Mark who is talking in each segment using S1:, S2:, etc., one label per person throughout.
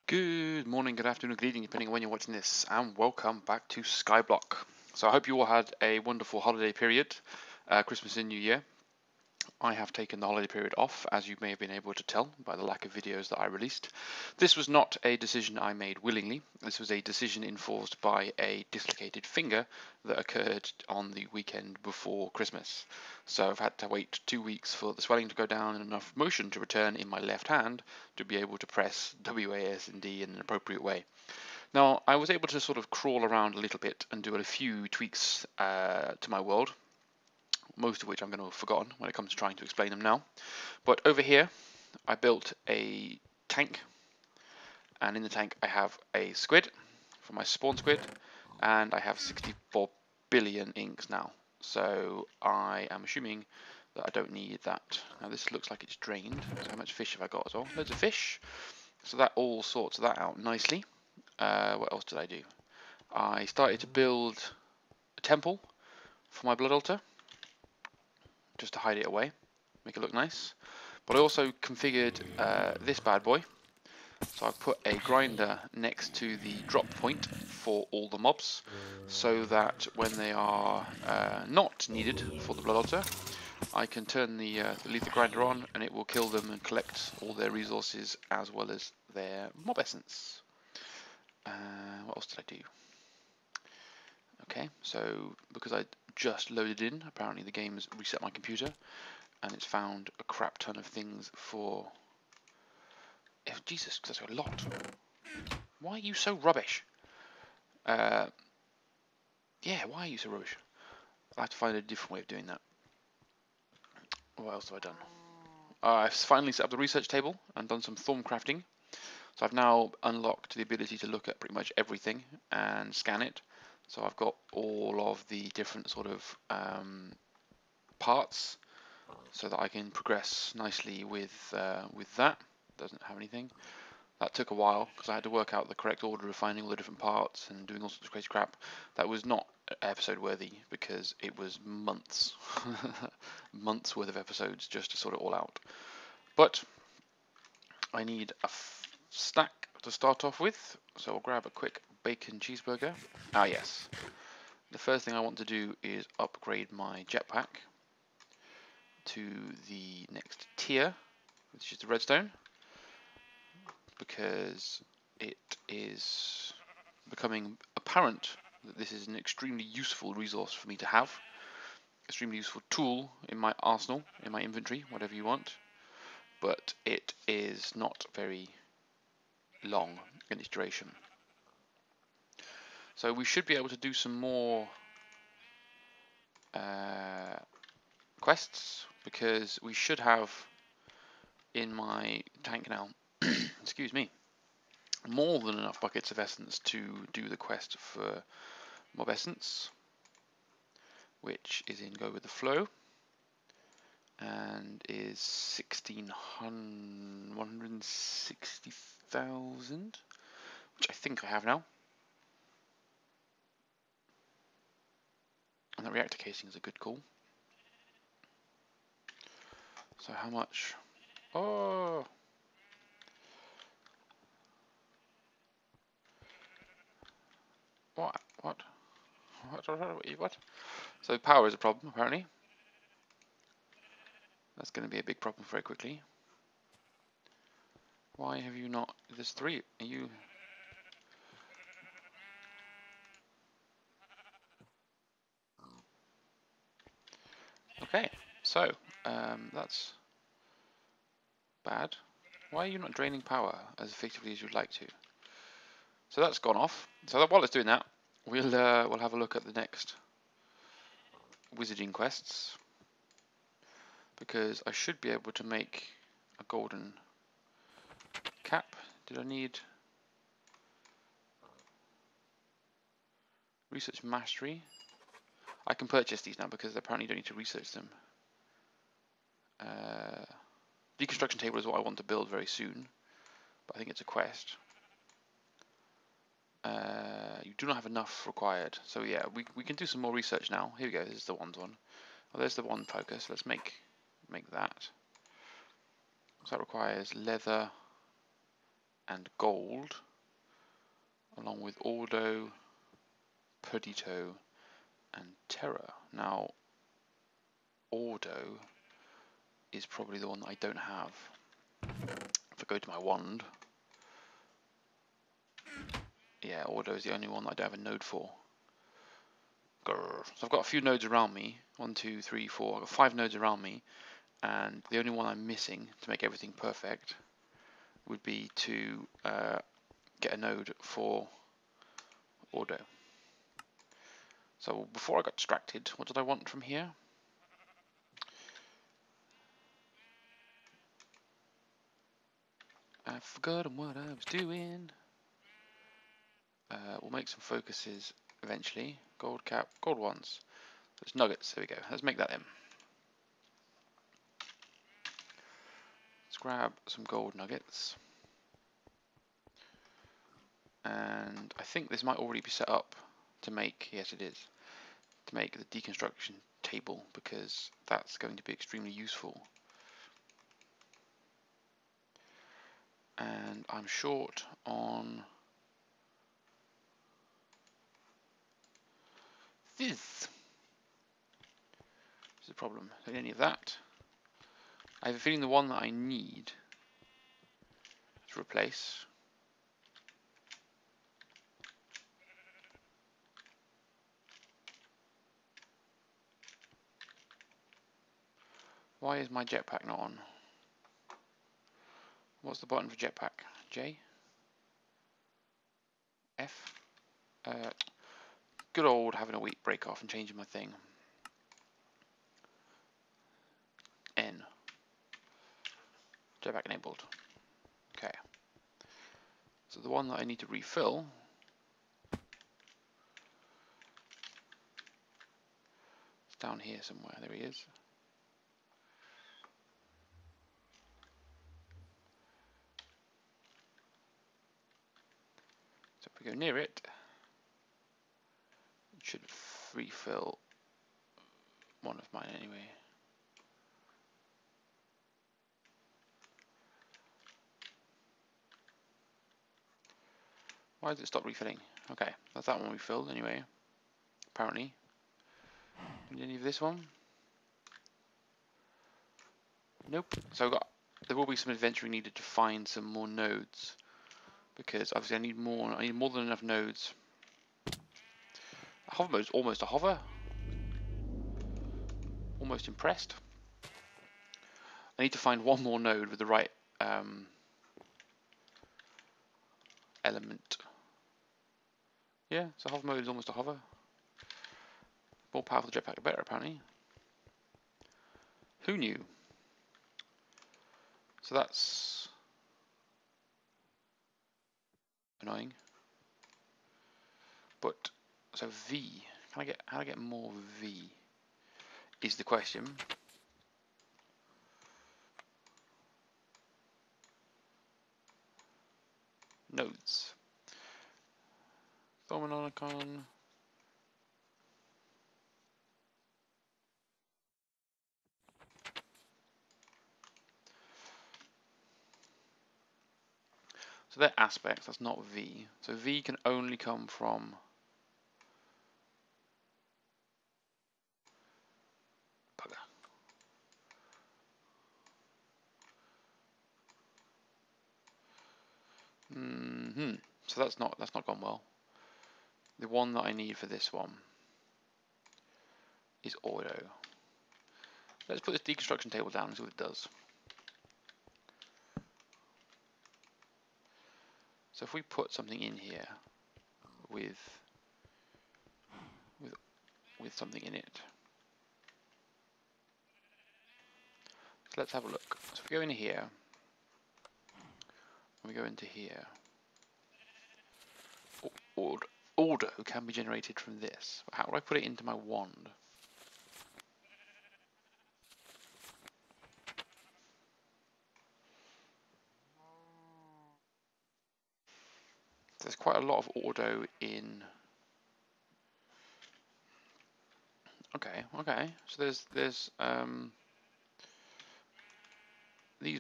S1: Good morning, good afternoon, good evening, depending on when you're watching this, and welcome back to Skyblock. So I hope you all had a wonderful holiday period, Christmas and New Year. I have taken the holiday period off, as you may have been able to tell by the lack of videos that I released. This was not a decision I made willingly. This was a decision enforced by a dislocated finger that occurred on the weekend before Christmas. So I've had to wait 2 weeks for the swelling to go down and enough motion to return in my left hand to be able to press WASD in an appropriate way. Now, I was able to sort of crawl around a little bit and do a few tweaks to my world, most of which I'm going to have forgotten when it comes to trying to explain them now. But over here, I built a tank, and in the tank I have a squid for my spawn squid, and I have 64 billion inks now. So I am assuming that I don't need that. Now this looks like it's drained. So how much fish have I got as well? Loads of fish. So that all sorts that out nicely. What else did I do? I started to build a temple for my blood altar, just to hide it away, make it look nice. But I also configured this bad boy. So I've put a grinder next to the drop point for all the mobs, so that when they are not needed for the blood altar, I can turn the lethal grinder on and it will kill them and collect all their resources as well as their mob essence. What else did I do? Okay, so because I just loaded in, apparently the game has reset my computer and it's found a crap ton of things for... Oh, Jesus, that's a lot. Why are you so rubbish? Yeah, why are you so rubbish? I'll have to find a different way of doing that. What else have I done? I've finally set up the research table and done some thorn crafting. So I've now unlocked the ability to look at pretty much everything and scan it. So I've got all of the different sort of parts, so that I can progress nicely with that. Doesn't have anything. That took a while because I had to work out the correct order of finding all the different parts and doing all sorts of crazy crap. That was not episode worthy because it was months, months worth of episodes just to sort it all out. But I need a stack to start off with, so I'll grab a quick bacon cheeseburger. Ah yes, the first thing I want to do is upgrade my jetpack to the next tier, which is the redstone, because it is becoming apparent that this is an extremely useful resource for me to have, extremely useful tool in my arsenal, in my inventory, whatever you want, but it is not very long in its duration. So we should be able to do some more quests, because we should have in my tank now, excuse me, more than enough buckets of essence to do the quest for mob essence, which is in Go With The Flow, and is 160,000, which I think I have now. And that reactor casing is a good call. So how much? Oh! What? What? So power is a problem, apparently. That's going to be a big problem very quickly. Why have you not... There's three. Are you... Okay, so that's bad. Why are you not draining power as effectively as you'd like to? So that's gone off. So while it's doing that, we'll have a look at the next wizarding quests, because I should be able to make a golden cap. Did I need research mastery? I can purchase these now because apparently you don't need to research them. Deconstruction table is what I want to build very soon, but I think it's a quest. You do not have enough required, so yeah, we can do some more research now. Here we go. This is the one. Oh, there's the one focus. Let's make that. So that requires leather and gold, along with Ordo, Perdito, and Terra. Now, Ordo is probably the one that I don't have. If I go to my wand, yeah, Ordo is the only one that I don't have a node for. Grr. So I've got a few nodes around me. 1, 2, 3, 4. I've got 5 nodes around me, and the only one I'm missing to make everything perfect would be to get a node for Ordo. So before I got distracted, what did I want from here? I've forgotten what I was doing. We'll make some focuses eventually. Gold cap, gold ones. There's nuggets, there we go. Let's make that them. Let's grab some gold nuggets. And I think this might already be set up to make, yes it is, to make the deconstruction table, because that's going to be extremely useful. And I'm short on this. This is a problem. Don't need any of that. I have a feeling the one that I need to replace why is my jetpack not on? What's the button for jetpack? J? F? Good old having a week break off and changing my thing. N. Jetpack enabled. Okay. So the one that I need to refill is down here somewhere. There he is. So if we go near it, it should refill one of mine anyway. Why does it stop refilling? Okay, that's that one refilled anyway. Apparently. Need any of this one? Nope. So there will be some adventuring needed to find some more nodes, because obviously I need more than enough nodes. Hover mode is almost a hover. Almost impressed. I need to find one more node with the right element. Yeah, so hover mode is almost a hover. More powerful jetpack, the better apparently. Who knew? So that's annoying. But so V, how do I get more V? Is the question. Nodes. Thaumanomicon. So they're aspects, that's not V. So V can only come from bugger. So that's not gone well. The one that I need for this one is Ordo. Let's put this deconstruction table down and see what it does. So if we put something in here with something in it. So let's have a look. So if we go in here, and we go into here, Ordo can be generated from this. How do I put it into my wand? There's quite a lot of Ordo in. Okay. So there's these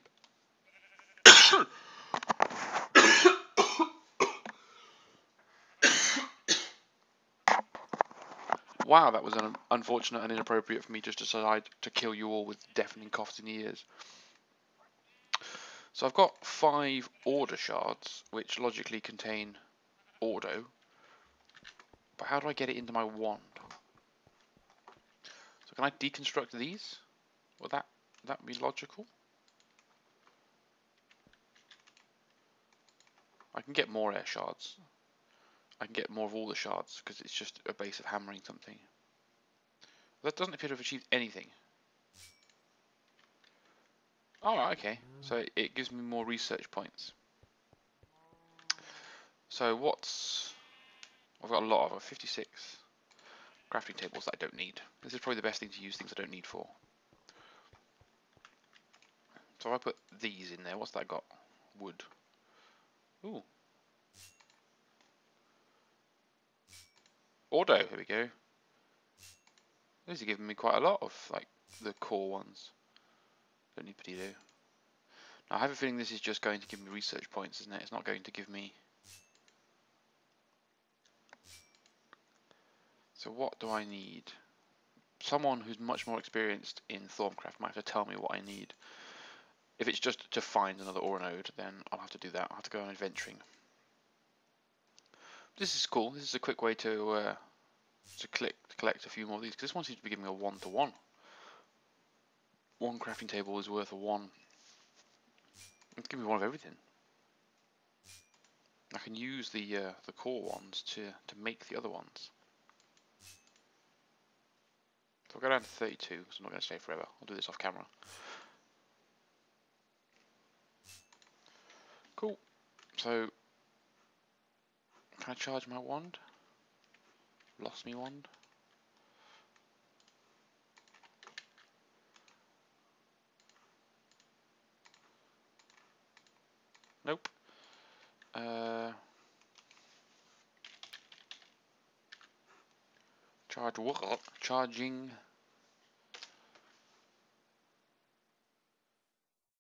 S1: Wow, that was unfortunate and inappropriate for me just to decide to kill you all with deafening coughs in the ears. So I've got 5 order shards, which logically contain ordo. But how do I get it into my wand? So can I deconstruct these? Would that be logical? I can get more air shards. I can get more of all the shards because it's just a base of hammering something. That doesn't appear to have achieved anything. Alright, okay. So it gives me more research points. So I've got a lot of 56 crafting tables that I don't need. This is probably the best thing to use things I don't need for. So if I put these in there, what's that got? Wood. Ooh. Ordo, here we go. These are giving me quite a lot of like the core ones. Don't need bdew. Now I have a feeling this is just going to give me research points, isn't it? It's not going to give me... So what do I need? Someone who's much more experienced in Thaumcraft might have to tell me what I need. If it's just to find another ore node, then I'll have to do that. I'll have to go on adventuring. This is cool. This is a quick way to collect a few more of these, because this one seems to be giving me a 1-to-1. One crafting table is worth a 1. It's giving me one of everything. I can use the core ones to make the other ones. So I'll go down to 32, because I'm not going to stay forever. I'll do this off camera. Cool. So, can I charge my wand? Lost me wand? Nope. Charging.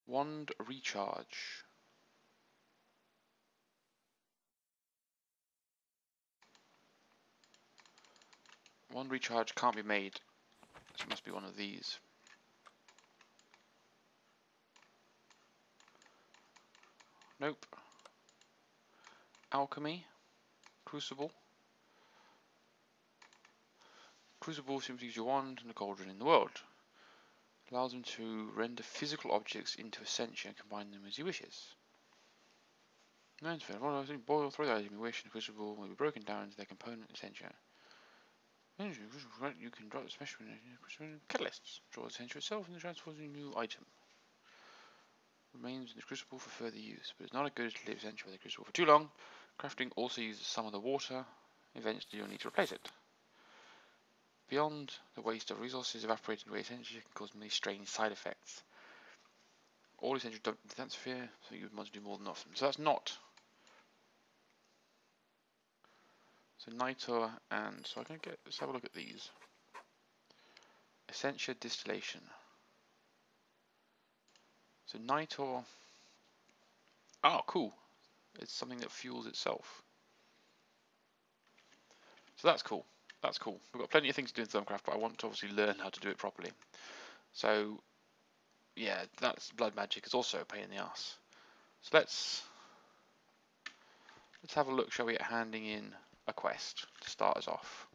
S1: Wand recharge. Wand recharge can't be made. So it must be one of these. Nope. Alchemy. Crucible. Crucible simply use your wand and a cauldron in the world. Allows them to render physical objects into essential and combine them as he wishes. No, it's fair. Boil, throw the item you wish, and the crucible will be broken down into their component essential. You can drop the special catalysts. Draw the essential itself and transforms into a new item. Remains in the crucible for further use, but it's not a good to leave essential with the crucible for too long. Crafting also uses some of the water. Eventually you'll need to replace it. Beyond the waste of resources evaporating away essentially can cause many strange side effects. All essential dumped into the atmosphere, so you must do more than often. So that's not. So nitor and so I can get. Let's have a look at these. Essential distillation. So nitor. Oh, cool. It's something that fuels itself. So that's cool. That's cool. We've got plenty of things to do in Thaumcraft, but I want to obviously learn how to do it properly. So yeah, that's blood magic. It's also a pain in the ass. So let's have a look, shall we, at handing in a quest to start us off.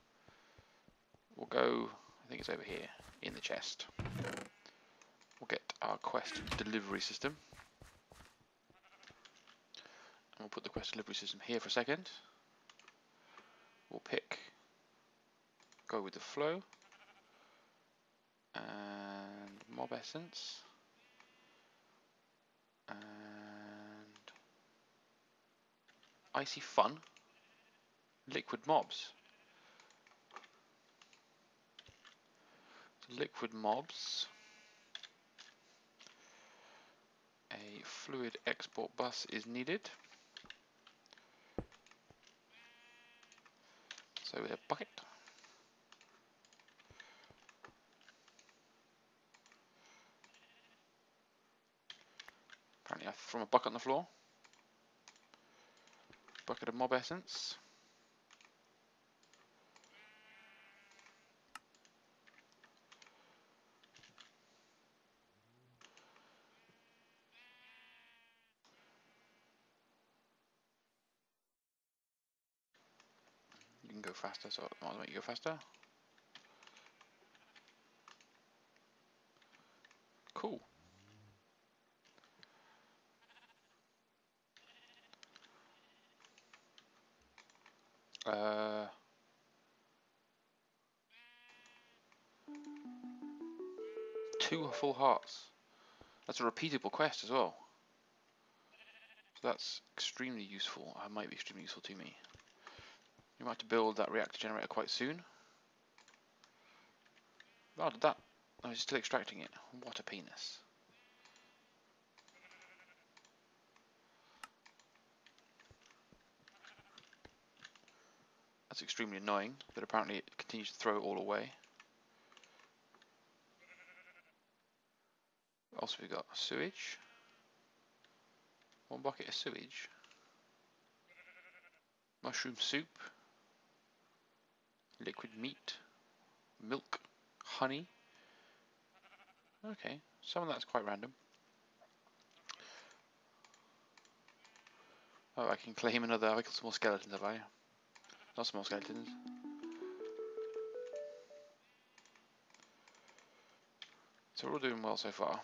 S1: We'll go, I think it's over here, in the chest. We'll get our quest delivery system. And we'll put the quest delivery system here for a second. We'll pick, go with the flow, and mob essence, and icy fun, liquid mobs. So liquid mobs, a fluid export bus is needed. So with a bucket. Apparently I threw a bucket on the floor. Bucket of mob essence. faster, so I'll make you go faster. Cool. Two full hearts. That's a repeatable quest as well. So that's extremely useful. It might be extremely useful to me. You might have to build that reactor generator quite soon. Oh, did that? Oh, he's still extracting it. What a penis. That's extremely annoying, but apparently it continues to throw it all away. What else have we got? Sewage. One bucket of sewage. Mushroom soup. Liquid meat. Milk. Honey. Okay, some of that's quite random. Oh, I can claim another. I got some more skeletons, have I? Not some more skeletons. So we're all doing well so far.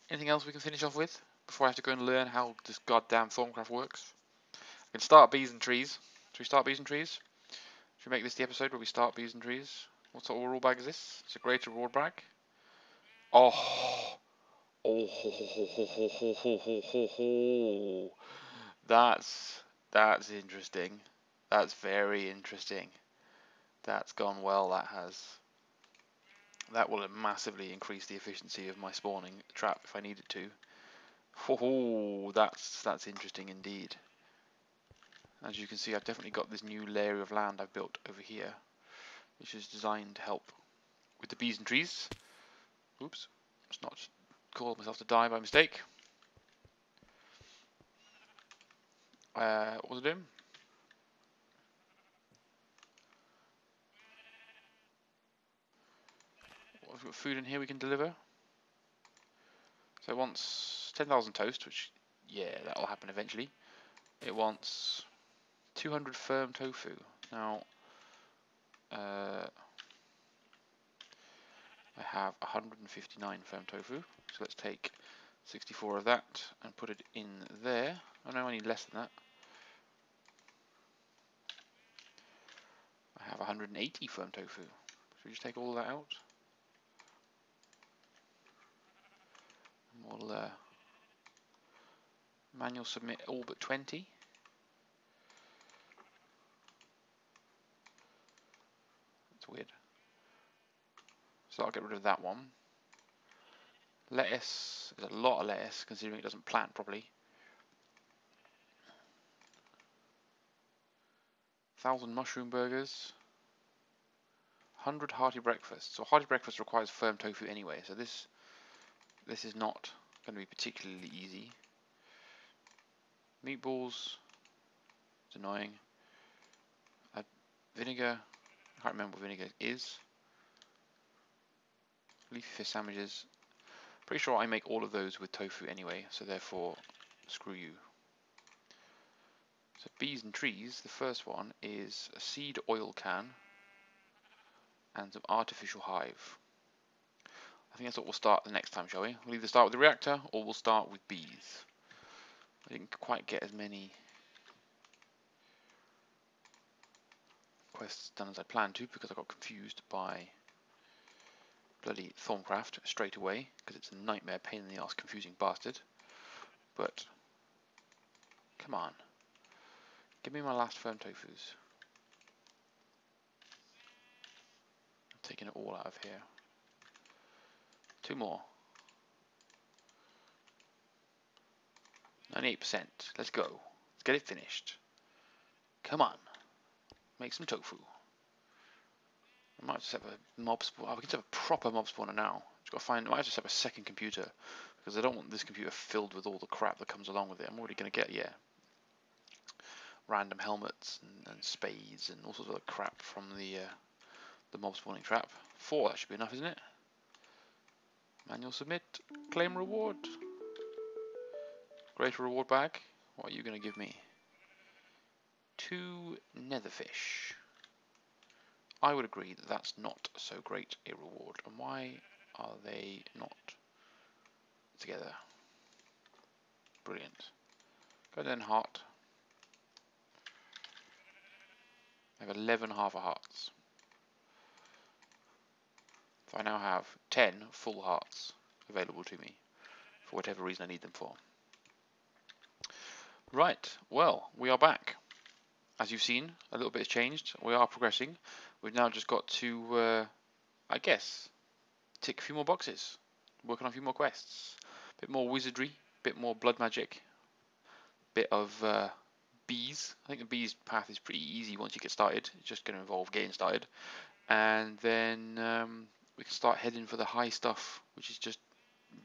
S1: Anything else we can finish off with before I have to go and learn how this goddamn Thorncraft works? I can start bees and trees. Should we start bees and trees? Should we make this the episode where we start bees and trees? What sort of reward bag is this? It's a greater reward bag. Oh, oh, ho, ho, ho, ho, ho, ho, ho, ho, ho. That's interesting. That's very interesting. That's gone well. That has. That will massively increase the efficiency of my spawning trap if I need it to. Oh, that's interesting indeed. As you can see, I've definitely got this new layer of land I've built over here, which is designed to help with the bees and trees. Oops, let's not cause myself to die by mistake. What was I doing? We've got food in here we can deliver. So it wants 10,000 toast, which, yeah, that'll happen eventually. It wants 200 firm tofu. Now, I have 159 firm tofu, so let's take 64 of that and put it in there. Oh no, I need less than that. I have 180 firm tofu. Should we just take all of that out? And we'll manual submit all but 20. That's weird. So I'll get rid of that one. Lettuce, there's a lot of lettuce considering it doesn't plant properly. 1,000 mushroom burgers. 100 hearty breakfasts. So hearty breakfast requires firm tofu anyway, so this is not going to be particularly easy. Meatballs. It's annoying. Vinegar. I can't remember what vinegar is. Leafy fish sandwiches. Pretty sure I make all of those with tofu anyway, so therefore, screw you. So bees and trees, the first one is a seed oil can and some artificial hive. I think that's what we'll start the next time, shall we? We'll either start with the reactor or we'll start with bees. I didn't quite get as many quests done as I planned to because I got confused by bloody Thorncraft straight away because it's a nightmare, pain in the ass, confusing bastard. But come on, give me my last firm tofus. I'm taking it all out of here. 2 more. 98%. Let's go. Let's get it finished. Come on. Make some tofu. I might have to set up a mob spawner. We can set up a proper mob spawner now. Just got to find. I might have to set up a second computer because I don't want this computer filled with all the crap that comes along with it. I'm already going to get random helmets and spades and all sorts of other crap from the mob spawning trap. 4, that should be enough, isn't it? Manual submit. Claim reward. Greater reward bag. What are you going to give me? 2 netherfish. I would agree that that's not so great a reward. And why are they not together? Brilliant. Go then heart. I have 11 half a hearts. So I now have 10 full hearts available to me for whatever reason I need them for. Right, well, we are back. As you've seen, a little bit has changed. We are progressing. We've now just got to, I guess, tick a few more boxes. Working on a few more quests. A bit more wizardry, a bit more blood magic, bit of bees. I think the bees path is pretty easy once you get started. It's just going to involve getting started. And then we can start heading for the high stuff, which is just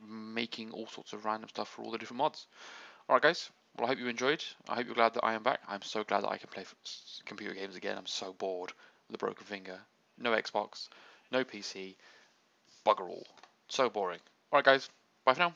S1: making all sorts of random stuff for all the different mods. Alright guys, well I hope you enjoyed. I hope you're glad that I am back. I'm so glad that I can play computer games again. I'm so bored with a broken finger. No Xbox, no PC, bugger all. So boring. Alright guys, bye for now.